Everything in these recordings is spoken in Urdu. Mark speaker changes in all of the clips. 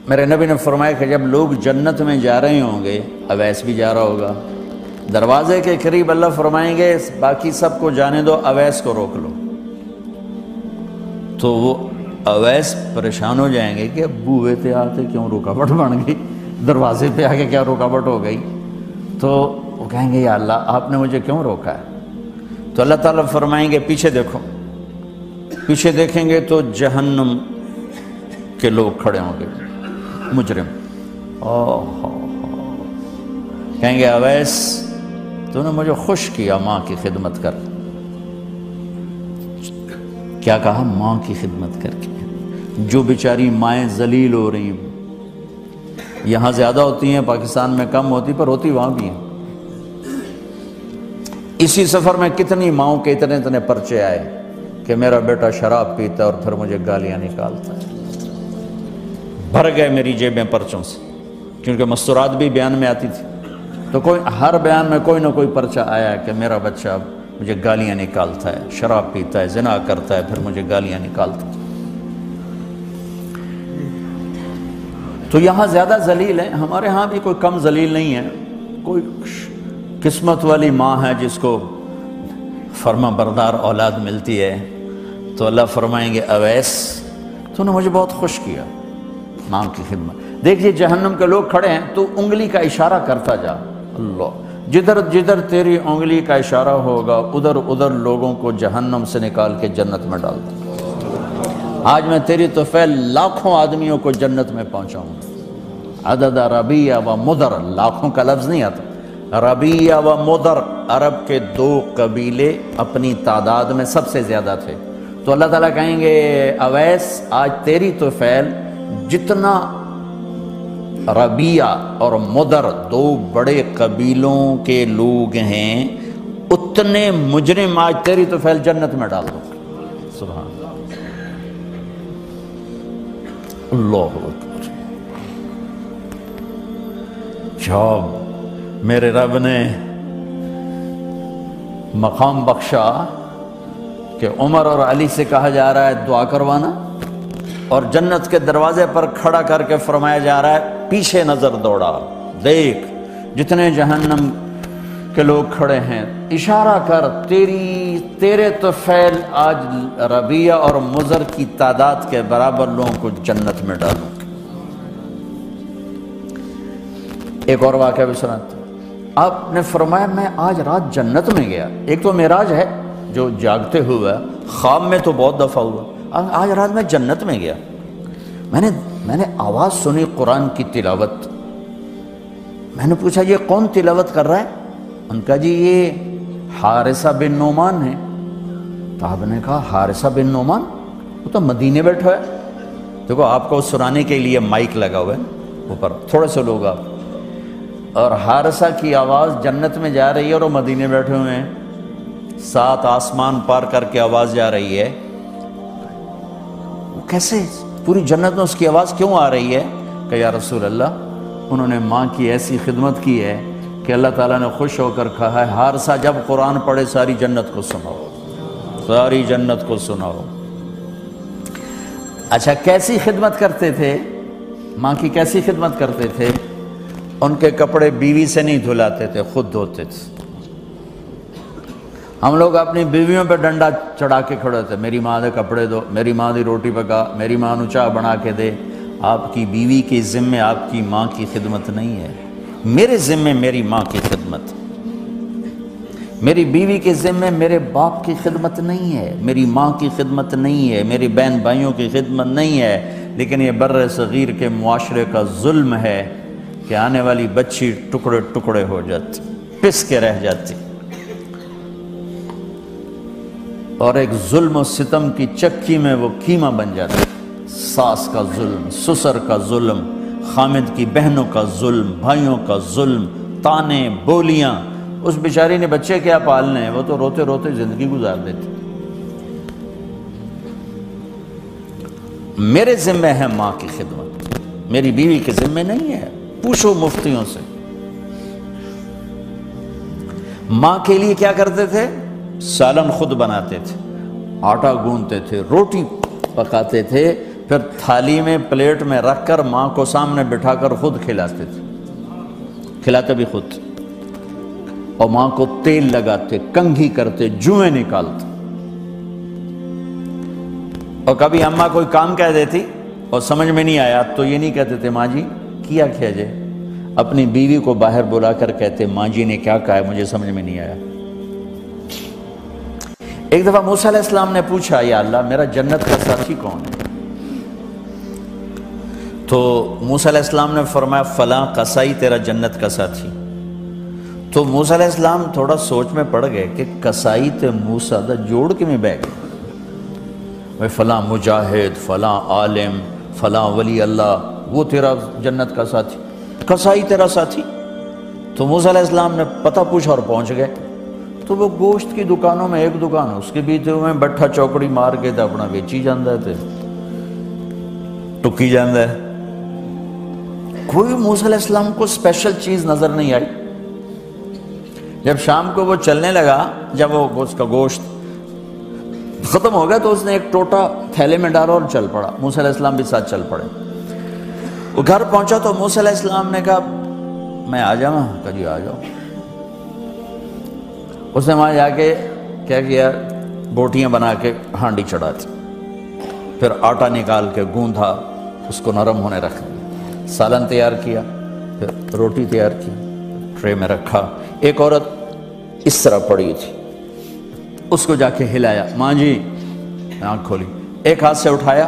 Speaker 1: میرے نبی نے فرمایا کہ جب لوگ جنت میں جا رہے ہوں گے، اویس بھی جا رہا ہوگا، دروازے کے قریب اللہ فرمائیں گے باقی سب کو جانے دو، اویس کو روک لو۔ تو وہ اویس پریشان ہو جائیں گے کہ بوئے تے آتے کیوں رکاوٹ بن گئی، دروازے پہ آگے کیا رکاوٹ ہو گئی؟ تو وہ کہیں گے یا اللہ آپ نے مجھے کیوں روکا ہے؟ تو اللہ تعالیٰ فرمائیں گے پیچھے دیکھو۔ پیچھے دیکھیں گے تو جہنم کے لوگ کھڑے ہوں گے، مجرم۔ کہیں گے اویس تو نے مجھے خوش کیا ماں کی خدمت کر۔ کیا کہا؟ ماں کی خدمت کر کے۔ جو بیچاری مائیں ذلیل ہو رہی ہیں، یہاں زیادہ ہوتی ہیں، پاکستان میں کم ہوتی، پر ہوتی وہاں بھی ہیں۔ اسی سفر میں کتنی ماؤں کے اتنے پرچے آئے کہ میرا بیٹا شراب پیتا ہے اور پھر مجھے گالیاں نکالتا ہے۔ بھر گئے میری جیبیں پرچوں سے، کیونکہ مستورات بھی بیان میں آتی تھی، تو ہر بیان میں کوئی نہ کوئی پرچہ آیا کہ میرا بچہ مجھے گالیاں نکالتا ہے، شراب پیتا ہے، زنا کرتا ہے، پھر مجھے گالیاں نکالتا ہے۔ تو یہاں زیادہ ذلیل ہیں، ہمارے ہاں بھی کوئی کم ذلیل نہیں ہے۔ کوئی قسمت والی ماں ہے جس کو فرما بردار اولاد ملتی ہے، تو اللہ فرمائیں گے اویس تو نے مجھے بہت خوش کیا ماں کی خدمت۔ دیکھیے جہنم کے لوگ کھڑے ہیں تو انگلی کا اشارہ کرتا جا، اللہ جدھر جدھر تیری انگلی کا اشارہ ہوگا ادھر ادھر لوگوں کو جہنم سے نکال کے جنت میں ڈال دوں۔ آج میں تیری طفیل لاکھوں آدمیوں کو جنت میں پہنچاؤں گا۔ عدد ربیہ و مدر، لاکھوں کا لفظ نہیں آتا، ربیہ و مدر عرب کے دو قبیلے اپنی تعداد میں سب سے زیادہ تھے۔ تو اللہ تعالیٰ کہیں گے اویس آج تیری طفیل جتنا ربیہ اور مدر دو بڑے قبیلوں کے لوگ ہیں اتنے مجرم آج تیری طفیل جنت میں ڈال دو۔ سبحان اللہ اکبر۔ جب میرے رب نے مقام بخشا کہ عمر اور علی سے کہا جا رہا ہے دعا کروانا، اور جنت کے دروازے پر کھڑا کر کے فرمایا جا رہا ہے پیچھے نظر دوڑا، دیکھ جتنے جہنم کے لوگ کھڑے ہیں، اشارہ کر تیرے طفیل آج ربیہ اور مضر کی تعداد کے برابر لوگوں کو جنت میں ڈالوں۔ ایک اور واقعہ بھی سناتا ہوں۔ آپ نے فرمایا میں آج رات جنت میں گیا۔ ایک تو معراج ہے جو جاگتے ہوئے، خواب میں تو بہت دفعہ ہوا، آج رات میں جنت میں گیا۔ میں نے آواز سنی قرآن کی تلاوت۔ میں نے پوچھا یہ کون تلاوت کر رہا ہے؟ ان کا جی یہ حارثہ بن نعمان ہے۔ تو آپ نے کہا حارثہ بن نعمان؟ وہ تو مدینے بیٹھا ہے۔ دیکھو آپ کو سنانے کے لیے مائک لگا ہوا ہے اوپر، تھوڑے سے لوگ آپ، اور حارثہ کی آواز جنت میں جا رہی ہے اور وہ مدینے بیٹھے ہوئے ہیں، 7 آسمان پار کر کے آواز جا رہی ہے۔ کیسے پوری جنت میں اس کی آواز کیوں آ رہی ہے؟ کہ یا رسول اللہ انہوں نے ماں کی ایسی خدمت کی ہے کہ اللہ تعالیٰ نے خوش ہو کر کہا ہے حارثہ جب قرآن پڑھے ساری جنت کو سناؤ، ساری جنت کو سناؤ۔ اچھا کیسی خدمت کرتے تھے؟ ماں کی کیسی خدمت کرتے تھے؟ ان کے کپڑے بیوی سے نہیں دھلاتے تھے، خود دھوتے تھے۔ ہم لوگ اپنی بیویوں پہ ڈنڈا چڑھا کے کھڑے تھے، میری ماں دے کپڑے دو، میری ماں دی روٹی پکا، میری ماں نو چاہ بنا کے دے۔ آپ کی بیوی کے ذمے آپ کی ماں کی خدمت نہیں ہے، میرے ذمے میری ماں کی خدمت، میری بیوی کے ذمے میرے باپ کی خدمت نہیں ہے، میری ماں کی خدمت نہیں ہے، میری بہن بھائیوں کی خدمت نہیں ہے۔ لیکن یہ بر صغیر کے معاشرے کا ظلم ہے کہ آنے والی بچی ٹکڑے ٹکڑے ہو جاتی، پس کے رہ جاتی، اور ایک ظلم و ستم کی چکی میں وہ قیمہ بن جاتا ہے۔ ساس کا ظلم، سسر کا ظلم، خامد کی بہنوں کا ظلم، بھائیوں کا ظلم، تانے بولیاں۔ اس بیچاری نے بچے کیا پالنے ہیں، وہ تو روتے روتے زندگی گزار دیتی۔ میرے ذمہ ہے ماں کی خدمت، میری بیوی کے ذمہ نہیں ہے۔ پوچھو مفتیوں سے ماں کے لیے کیا کرتے تھے؟ سالن خود بناتے تھے، آٹا گوندتے تھے، روٹی پکاتے تھے، پھر تھالی میں پلیٹ میں رکھ کر ماں کو سامنے بٹھا کر خود کھلاتے تھے، کھلاتے بھی خود، اور ماں کو تیل لگاتے، کنگھی کرتے، جوئیں نکالتے۔ اور کبھی اماں کوئی کام کہہ دیتی اور سمجھ میں نہیں آیا تو یہ نہیں کہتے تھے ماں جی کیا جے، اپنی بیوی کو باہر بلا کر کہتے ماں جی نے کیا کہا ہے مجھے سمجھ میں نہیں آیا۔ ایک دفعہ موسیٰ علیہ السلام نے پوچھا یا اللہ میرا جنت کا ساتھی کون ہے؟ تو موسیٰ علیہ السلام نے فرمایا فلاں قصائی تیرا جنت کا ساتھی۔ تو موسیٰ علیہ السلام تھوڑا سوچ میں پڑ گئے کہ قصائی تے موسیٰ دا جوڑ کے میں بہ گئے، فلاں مجاہد، فلاں عالم، فلاں ولی اللہ، وہ تیرا جنت کا ساتھی، قصائی تیرا ساتھی۔ تو موسیٰ علیہ السلام نے پتہ پوچھا اور پہنچ گئے۔ تو وہ گوشت کی دکانوں میں ایک دکان اس کے بھی تھے، میں بٹھا چوکڑی مار کے تھا اپنا بیچی جاندہ تھے، ٹکی جاندہ ہے۔ کوئی موسیٰ علیہ السلام کو اسپیشل چیز نظر نہیں آئی۔ جب شام کو وہ چلنے لگا، جب وہ اس کا گوشت ختم ہو گیا تو اس نے ایک ٹوٹا تھیلے میں ڈالا اور چل پڑا، موسیٰ علیہ السلام بھی ساتھ چل پڑے۔ وہ گھر پہنچا تو موسیٰ علیہ السلام نے کہا میں آ جاؤں؟ کہا جی آ جاؤ۔ اس نے وہاں جا کے کیا کیا، بوٹیاں بنا کے ہانڈی چڑھا دی، پھر آٹا نکال کے گوندھا، اس کو نرم ہونے رکھ دیا، سالن تیار کیا، پھر روٹی تیار کی، ٹرے میں رکھا۔ ایک عورت اس طرح پڑی تھی، اس کو جا کے ہلایا، ماں جی، آنکھ کھولی، ایک ہاتھ سے اٹھایا،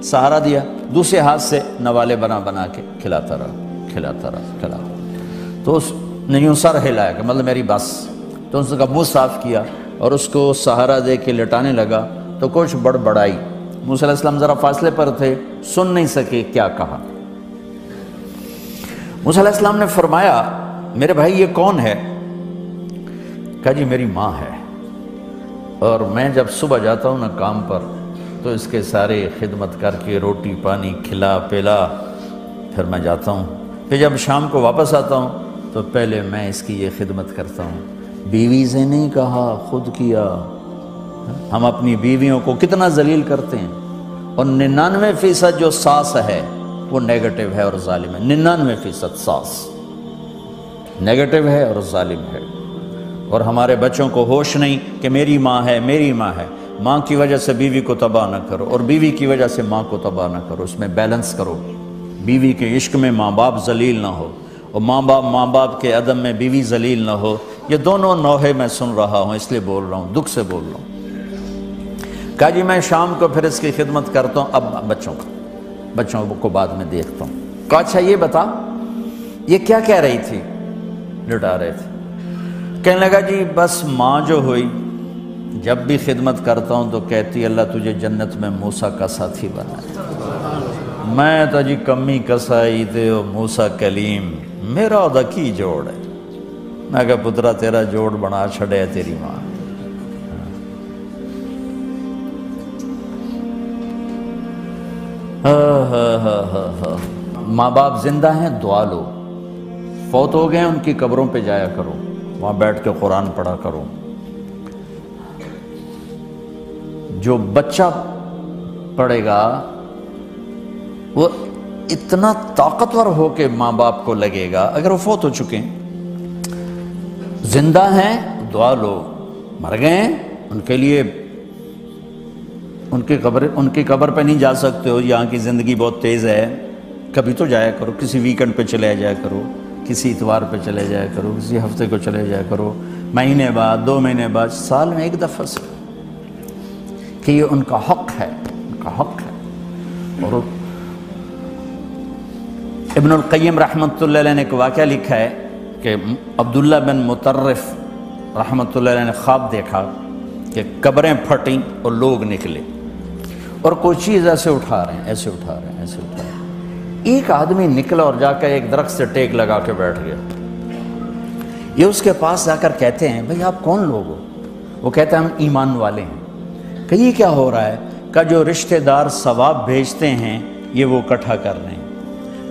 Speaker 1: سہارا دیا، دوسرے ہاتھ سے نوالے بنا بنا کے کھلاتا رہا۔ تو اس نے یوں سر ہلایا کہ مطلب میری بس۔ تو اس کا منہ صاف کیا اور اس کو سہارا دے کے لٹانے لگا تو کچھ بڑبڑائی۔ موسیٰ علیہ السلام ذرا فاصلے پر تھے، سن نہیں سکے کیا کہا۔ موسیٰ علیہ السلام نے فرمایا میرے بھائی یہ کون ہے؟ کہا جی میری ماں ہے، اور میں جب صبح جاتا ہوں نا کام پر تو اس کے سارے خدمت کر کے روٹی پانی کھلا پلا پھر میں جاتا ہوں، پھر جب شام کو واپس آتا ہوں تو پہلے میں اس کی یہ خدمت کرتا ہوں۔ بیوی سے نہیں کہا، خود کیا۔ ہم اپنی بیویوں کو کتنا ذلیل کرتے ہیں، اور 99% جو ساس ہے وہ نیگیٹو ہے اور ظالم ہے۔ 99% ساس نیگیٹو ہے اور ظالم ہے، اور ہمارے بچوں کو ہوش نہیں کہ میری ماں ہے، میری ماں ہے۔ ماں کی وجہ سے بیوی کو تباہ نہ کرو، اور بیوی کی وجہ سے ماں کو تباہ نہ کرو، اس میں بیلنس کرو۔ بیوی کے عشق میں ماں باپ ذلیل نہ ہو، اور ماں باپ کے عدم میں بیوی ذلیل نہ ہو۔ یہ دونوں نوحے میں سن رہا ہوں، اس لیے بول رہا ہوں، دکھ سے بول رہا ہوں۔ کہا جی میں شام کو پھر اس کی خدمت کرتا ہوں، اب بچوں کو بعد میں دیکھتا ہوں۔ کہا اچھا یہ بتا یہ کیا کہہ رہی تھی؟ لٹا رہے تھے۔ کہنے لگا جی بس ماں جو ہوئی جب بھی خدمت کرتا ہوں تو کہتی اللہ تجھے جنت میں موسیٰ کا ساتھی بنا۔ میں تو جی کمی کسائی تے موسیٰ کلیم، میرا دا کی جوڑ ہے۔ میں کہا پترا تیرا جوڑ بنا چھڑے تیری ماں۔ ماں باپ زندہ ہیں دعا لو، فوت ہو گئے ان کی قبروں پہ جایا کرو، وہاں بیٹھ کے قرآن پڑھا کرو۔ جو بچہ پڑھے گا وہ اتنا طاقتور ہو کے ماں باپ کو لگے گا، اگر وہ فوت ہو چکے ہیں۔ زندہ ہیں دعا لو، مر گئے ہیں ان کے لیے ان کی قبر پہ نہیں جا سکتے ہو، یہاں کی زندگی بہت تیز ہے، کبھی تو جایا کرو، کسی ویکنڈ پہ چلے جایا کرو، کسی اتوار پہ چلے جایا کرو، کسی ہفتے کو چلے جایا کرو، مہینے بعد 2 مہینے بعد، سال میں ایک دفعہ سے، کہ یہ ان کا حق ہے، ان کا حق ہے۔ اور ابن القیم رحمۃ اللہ علیہ نے ایک واقعہ لکھا ہے کہ عبداللہ بن مطرف رحمۃ اللہ علیہ نے خواب دیکھا کہ قبریں پھٹیں اور لوگ نکلے اور کوئی چیز ایسے اٹھا رہے ہیں، ایسے اٹھا رہے ہیں، ایسے اٹھا رہے ہیں۔ ایک آدمی نکلا اور جا کر ایک درخت سے ٹیک لگا کے بیٹھ گیا۔ یہ اس کے پاس جا کر کہتے ہیں بھئی آپ کون لوگ ہو؟ وہ کہتے ہیں ہم ایمان والے ہیں۔ کہ یہ کیا ہو رہا ہے؟ کہ جو رشتہ دار ثواب بھیجتے ہیں یہ وہ اکٹھا کر رہے ہیں۔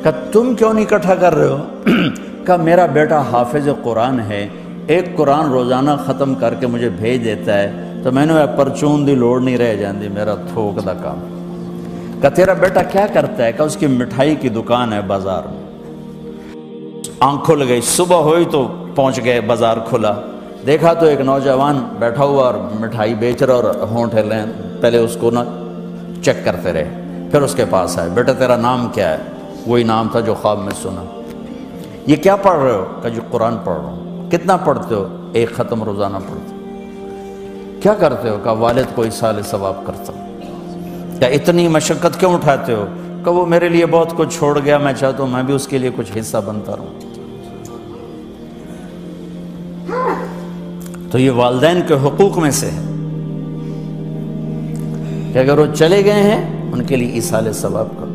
Speaker 1: کہ تم کیوں نہیں اکٹھا کر رہے ہو؟ کہ میرا بیٹا حافظ قرآن ہے، ایک قرآن روزانہ ختم کر کے مجھے بھیج دیتا ہے، تو میں نے پرچون دی لوڑ نہیں رہ جاندی، میرا تھوک دا کام۔ کہ تیرا بیٹا کیا کرتا ہے؟ کہ اس کی مٹھائی کی دکان ہے بازار میں۔ آنکھ کھل گئی، صبح ہوئی تو پہنچ گئے، بازار کھلا، دیکھا تو ایک نوجوان بیٹھا ہوا اور مٹھائی بیچ رہا اور ہونٹ ہلیں۔ پہلے اس کو نا چیک کرتے رہے، پھر اس کے پاس آئے، بیٹا تیرا نام کیا ہے؟ وہی نام تھا جو خواب میں سنا۔ یہ کیا پڑھ رہے ہو؟ کہ جو قرآن پڑھ رہا ہوں۔ کتنا پڑھتے ہو؟ 1 ختم روزانہ پڑھتے ہو۔ کیا کرتے ہو؟ کہ والد کو ایصال ثواب کرتا ہوں۔ کیا اتنی مشقت کیوں اٹھاتے ہو؟ کہ وہ میرے لیے بہت کچھ چھوڑ گیا، میں چاہتا ہوں میں بھی اس کے لیے کچھ حصہ بنتا رہوں۔ تو یہ والدین کے حقوق میں سے ہے کہ اگر وہ چلے گئے ہیں ان کے لیے ایصال ثواب کرو۔